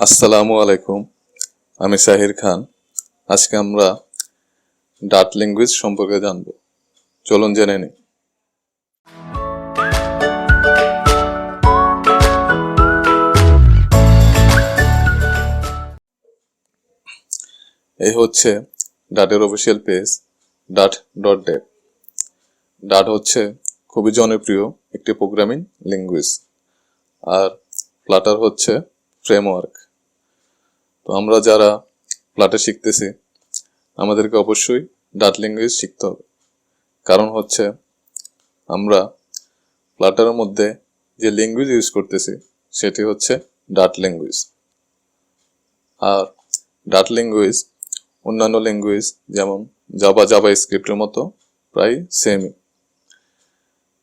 আসসালামু আলাইকুম, আমি সাহির খান। আজকে আমরা ডাট ল্যাঙ্গুয়েজ সম্পর্কে জানব। চলুন জেনে নিই। এই হচ্ছে ডাটের অফিসিয়াল পেজ dat.dev। ডাট হচ্ছে খুবই জনপ্রিয় একটি প্রোগ্রামিং ল্যাঙ্গুয়েজ, আর ফ্লাটার হচ্ছে ফ্রেমওয়ার্ক। তো আমরা যারা ফ্লাটার শিখতেছি আমাদেরকে অবশ্যই ডাট ল্যাঙ্গুয়েজ শিখতে হবে, কারণ হচ্ছে আমরা ফ্লাটারের মধ্যে যে ল্যাঙ্গুয়েজ ইউজ করতেছি সেটি হচ্ছে ডাট ল্যাঙ্গুয়েজ। আর ডাট ল্যাঙ্গুয়েজ অন্যান্য ল্যাঙ্গুয়েজ যেমন জাভা স্ক্রিপ্টের মতো প্রায় সেমই।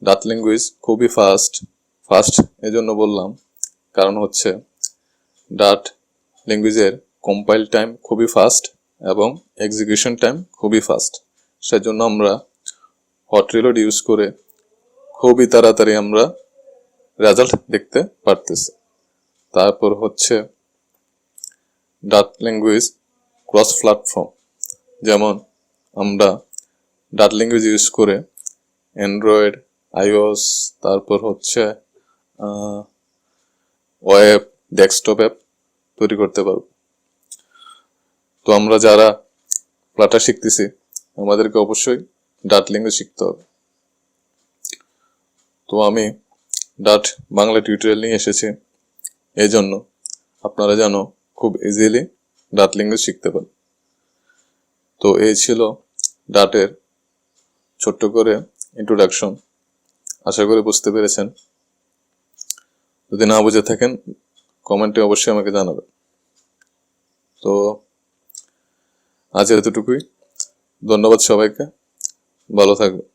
ডাট ল্যাঙ্গুয়েজ খুবই ফাস্ট এজন্য বললাম, কারণ হচ্ছে ডাট ল্যাঙ্গুয়েজের কম্পাইল টাইম খুবই ফাস্ট এবং এক্সিকিউশন টাইম খুবই ফাস্ট। সেজন্য আমরা হট রিলোড ইউজ করে খুবই তাড়াতাড়ি আমরা রেজাল্ট দেখতে পারতেছি। তারপর হচ্ছে ডাট ল্যাঙ্গুয়েজ ক্রস প্ল্যাটফর্ম, যেমন আমরা ডাট ল্যাঙ্গুয়েজ ইউজ করে অ্যান্ড্রয়েড, আইওএস, তারপর হচ্ছে ওয়েব, ডেস্কটপ অ্যাপ তৈরি করতে পারব। তো আমরা যারা ফ্লাটার শিখতেছি আমাদেরকে অবশ্যই ডাট ল্যাঙ্গুয়েজ শিখতে হবে। তো আমি ডাট বাংলা টিউটোরিয়াল নিয়ে এসেছি, এই জন্য আপনারা যেন খুব ইজিলি ডাট ল্যাঙ্গুয়েজ শিখতে পারেন। তো এই ছিল ডাটের ছোট্ট করে ইন্ট্রোডাকশন। আশা করি বুঝতে পেরেছেন। যদি না বুঝে থাকেন কমেন্টে অবশ্যই আমাকে জানাবেন। তো আজ এতটুকুই। ধন্যবাদ সবাইকে, ভালো থাকবেন।